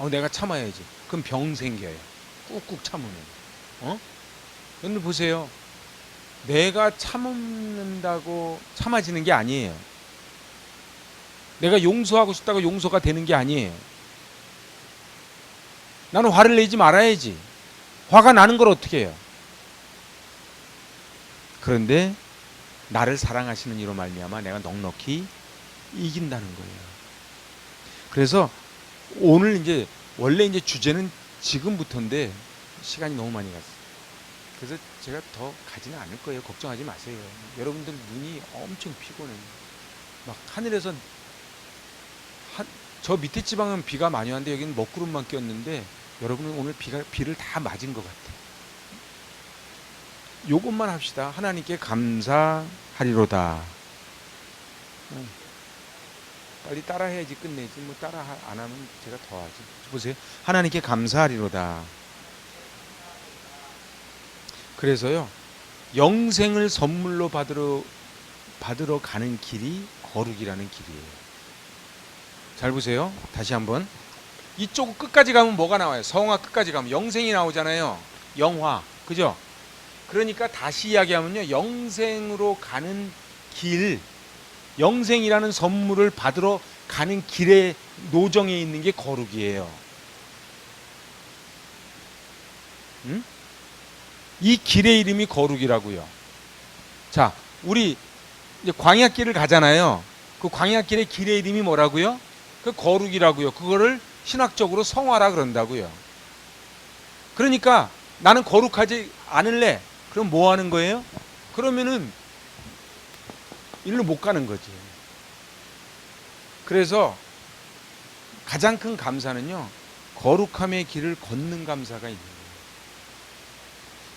내가 참아야지. 그럼 병 생겨요. 꾹꾹 참으면. 여러분 보세요. 내가 참는다고 참아지는 게 아니에요. 내가 용서하고 싶다고 용서가 되는 게 아니에요. 나는 화를 내지 말아야지. 화가 나는 걸 어떻게 해요? 그런데 나를 사랑하시는 이로 말미암아 내가 넉넉히 이긴다는 거예요. 그래서 오늘 이제 원래 이제 주제는 지금부터인데 시간이 너무 많이 갔어요. 그래서 제가 더 가지는 않을 거예요. 걱정하지 마세요. 여러분들 눈이 엄청 피곤해요. 막 하늘에서 저 밑에 지방은 비가 많이 왔는데 여기는 먹구름만 꼈는데 여러분은 오늘 비를 다 맞은 것 같아요. 요것만 합시다. 하나님께 감사하리로다. 빨리 따라해야지 끝내지. 뭐 따라 안 하면 제가 더 하지. 보세요. 하나님께 감사하리로다. 그래서요. 영생을 선물로 받으러 가는 길이 거룩이라는 길이에요. 잘 보세요. 다시 한번. 이쪽 끝까지 가면 뭐가 나와요? 성화 끝까지 가면 영생이 나오잖아요. 영화. 그죠? 그러니까 다시 이야기하면요. 영생으로 가는 길, 영생이라는 선물을 받으러 가는 길의 노정에 있는 게 거룩이에요. 응? 이 길의 이름이 거룩이라고요. 자, 우리 이제 광야길을 가잖아요. 그 광야길의 길의 이름이 뭐라고요? 그 거룩이라고요. 그거를 신학적으로 성화라 그런다고요. 그러니까 나는 거룩하지 않을래. 그럼 뭐 하는 거예요? 그러면은 일로 못 가는 거지. 그래서 가장 큰 감사는요, 거룩함의 길을 걷는 감사가 있는 거예요.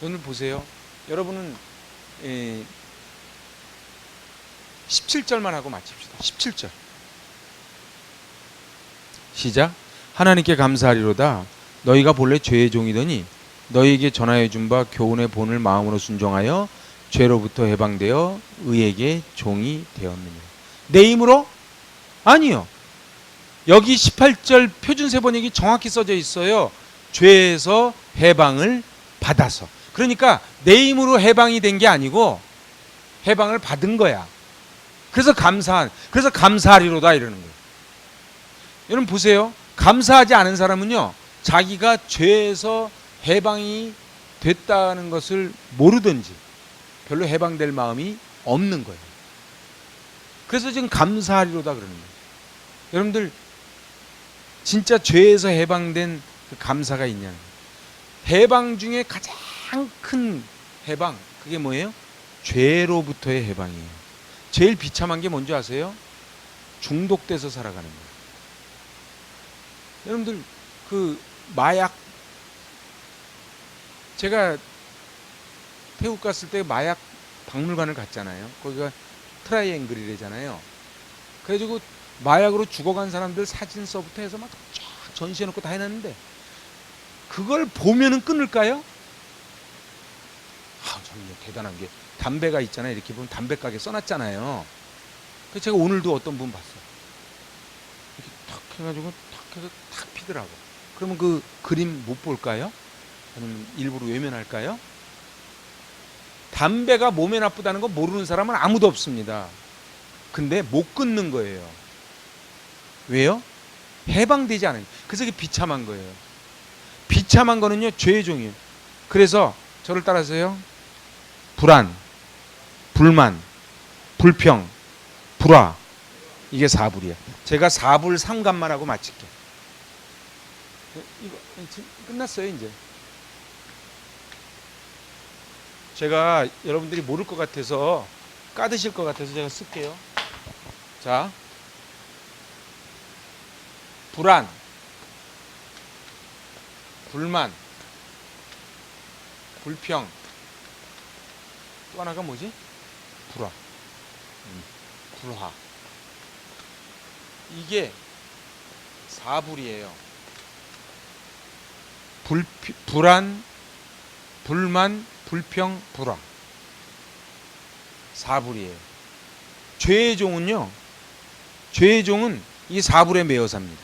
오늘 보세요. 여러분은 17절만 하고 마칩시다. 17절. 시작. 하나님께 감사하리로다. 너희가 본래 죄의 종이더니 너희에게 전하여 준 바 교훈의 본을 마음으로 순종하여 죄로부터 해방되어 의에게 종이 되었느니라. 내 힘으로? 아니요. 여기 18절 표준세 번역이 정확히 써져 있어요. 죄에서 해방을 받아서. 그러니까 내 힘으로 해방이 된 게 아니고 해방을 받은 거야. 그래서 감사하리로다 이러는 거예요. 여러분 보세요. 감사하지 않은 사람은요, 자기가 죄에서 해방이 됐다는 것을 모르든지 별로 해방될 마음이 없는 거예요. 그래서 지금 감사하리로다 그러는 거예요. 여러분들 진짜 죄에서 해방된 그 감사가 있냐는 거예요. 해방 중에 가장 큰 해방, 그게 뭐예요? 죄로부터의 해방이에요. 제일 비참한 게 뭔지 아세요? 중독돼서 살아가는 거예요. 여러분들 그 마약, 제가 태국 갔을 때 마약 박물관을 갔잖아요. 거기가 트라이앵글이래잖아요. 그래가지고 마약으로 죽어간 사람들 사진서부터 해서 막 쫙 전시해놓고 다 해놨는데 그걸 보면은 끊을까요? 정말 대단한 게 담배가 있잖아요. 이렇게 보면 담배 가게 써놨잖아요. 그래서 제가 오늘도 어떤 분 봤어요. 이렇게 탁 해가지고 탁 해서 탁 피더라고. 그러면 그 그림 못 볼까요? 아니면 일부러 외면할까요? 담배가 몸에 나쁘다는 거 모르는 사람은 아무도 없습니다. 근데 못 끊는 거예요. 왜요? 해방되지 않아요. 그래서 이게 비참한 거예요. 비참한 거는요, 죄의 종이에요. 그래서 저를 따라서요. 불안, 불만, 불평, 불화, 이게 사불이야. 제가 사불 삼감만 하고 마칠게. 이거 끝났어요 이제. 제가 여러분들이 모를 것 같아서 까드실 것 같아서 제가 쓸게요. 자, 불안, 불만, 불평, 또 하나가 뭐지? 불화. 불화. 이게 사불이에요. 불안, 불만, 불평, 불화. 사불이에요. 죄의 종은요. 죄의 종은 이 사불에 매여 삽니다.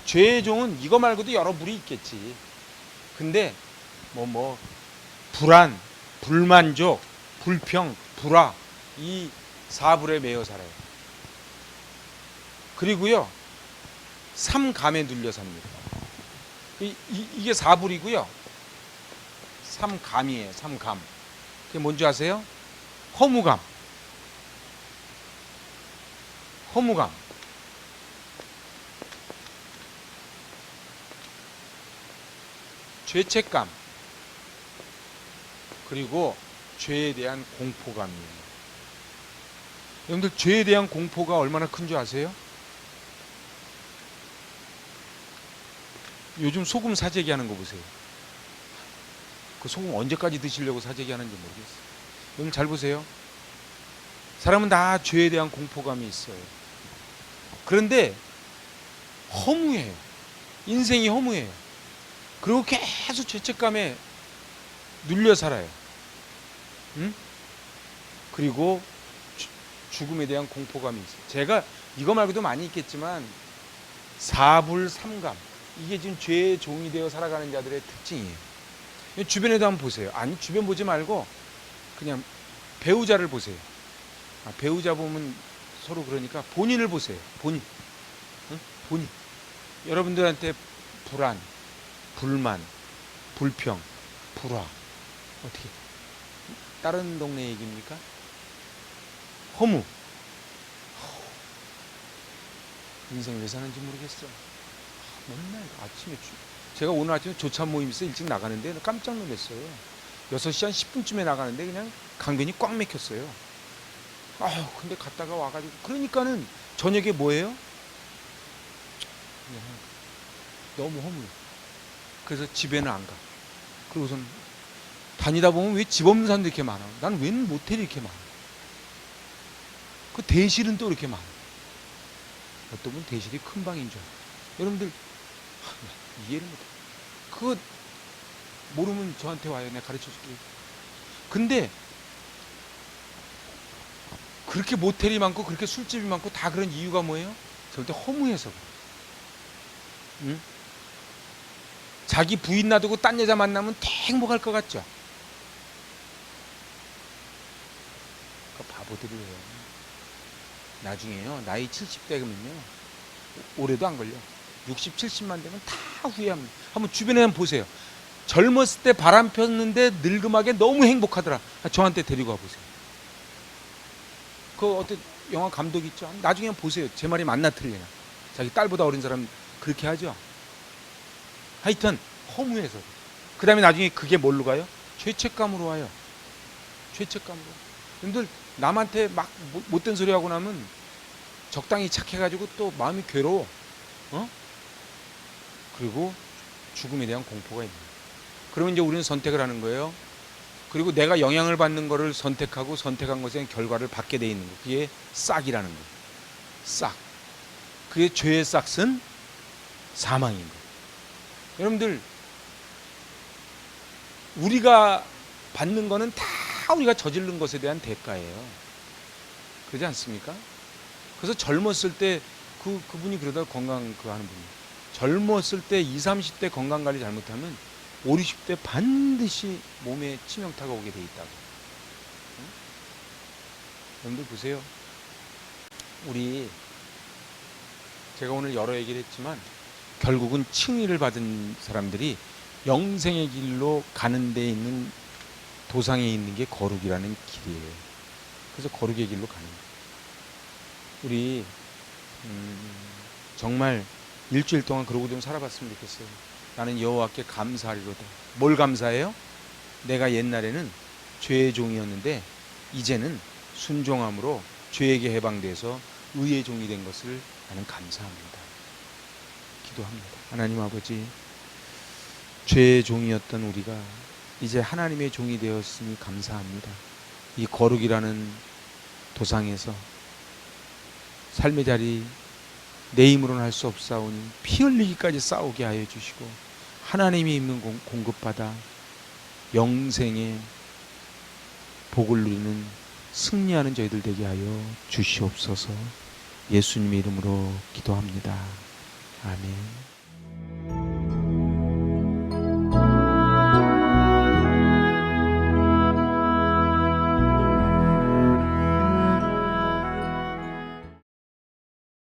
죄의 종은 이거 말고도 여러 불이 있겠지. 근데 불안, 불만족, 불평, 불화 이 사불에 매여 살아요. 그리고요 삼감에 눌려 삽니다. 이게 사불이고요. 삼감이에요. 삼감. 그게 뭔지 아세요? 허무감. 허무감. 죄책감. 그리고 죄에 대한 공포감이에요. 여러분들 죄에 대한 공포가 얼마나 큰 줄 아세요? 요즘 소금 사재기 하는 거 보세요. 그 소금 언제까지 드시려고 사재기 하는지 모르겠어요. 여러분 잘 보세요. 사람은 다 죄에 대한 공포감이 있어요. 그런데 허무해요. 인생이 허무해요. 그리고 계속 죄책감에 눌려 살아요. 응? 그리고 죽음에 대한 공포감이 있어요. 제가 이거 말고도 많이 있겠지만 사불삼감 이게 지금 죄의 종이 되어 살아가는 자들의 특징이에요. 주변에도 한번 보세요. 아니 주변 보지 말고 그냥 배우자를 보세요. 배우자 보면 서로 그러니까 본인을 보세요. 본인. 응? 본인. 여러분들한테 불안, 불만, 불평, 불화 어떻게 다른 동네 얘기입니까? 허무. 인생 왜 사는지 모르겠어. 맨날 아침에 제가 오늘 아침에 조찬 모임 있어 일찍 나가는데 깜짝 놀랐어요. 6시 한 10분쯤에 나가는데 그냥 강변이 꽉 막혔어요. 근데 갔다가 와가지고 그러니까는 저녁에 뭐예요? 그냥 너무 허무해. 그래서 집에는 안 가. 그리고선 다니다 보면 왜 집 없는 사람도 이렇게 많아? 난 왜 모텔이 이렇게 많아? 그 대실은 또 이렇게 많아. 어떤 분 대실이 큰 방인 줄 알아. 여러분들 이해를 못해. 그거 모르면 저한테 와요. 내가 가르쳐 줄게요. 근데 그렇게 모텔이 많고 그렇게 술집이 많고 다 그런 이유가 뭐예요? 절대 허무해서 그래. 응? 자기 부인 놔두고 딴 여자 만나면 행복할 것 같죠? 그 바보들이에요. 나중에요. 나이 70대면요. 올해도 안 걸려. 60, 70만 되면 다 후회합니다. 한번 주변에 한번 보세요. 젊었을 때 바람 폈는데 늙음하게 너무 행복하더라. 저한테 데리고 와보세요. 그 어떤 영화 감독 있죠? 나중에 한번 보세요. 제 말이 맞나 틀리나. 자기 딸보다 어린 사람 그렇게 하죠. 하여튼 허무해서. 그 다음에 나중에 그게 뭘로 가요? 죄책감으로 와요. 죄책감으로. 여러분들 남한테 막 못된 소리 하고 나면 적당히 착해가지고 또 마음이 괴로워. 그리고 죽음에 대한 공포가 있는 거예요. 그러면 이제 우리는 선택을 하는 거예요. 그리고 내가 영향을 받는 거를 선택하고 선택한 것에 결과를 받게 돼 있는 거예요. 그게 싹이라는 거예요. 싹. 그게 죄의 싹은 사망인 거예요. 여러분들 우리가 받는 거는 다 우리가 저지른 것에 대한 대가예요. 그러지 않습니까? 그래서 젊었을 때 그분이 그러다 건강 하는 분이 젊었을 때 20, 30대 건강관리 잘못하면 50, 60대 반드시 몸에 치명타가 오게 돼 있다고. 응? 여러분들 보세요. 제가 오늘 여러 얘기를 했지만 결국은 칭의를 받은 사람들이 영생의 길로 가는 데 있는 도상에 있는 게 거룩이라는 길이에요. 그래서 거룩의 길로 가는 거예요. 우리 정말 일주일 동안 그러고 좀 살아봤으면 좋겠어요. 나는 여호와께 감사하리로다. 뭘 감사해요? 내가 옛날에는 죄의 종이었는데 이제는 순종함으로 죄에게 해방돼서 의의 종이 된 것을 나는 감사합니다. 기도합니다. 하나님 아버지, 죄의 종이었던 우리가 이제 하나님의 종이 되었으니 감사합니다. 이 거룩이라는 도상에서 삶의 자리 내 힘으로는 할 수 없사오니 피 흘리기까지 싸우게 하여 주시고 하나님이 있는 공급받아 영생의 복을 누리는 승리하는 저희들 되게 하여 주시옵소서. 예수님의 이름으로 기도합니다. 아멘.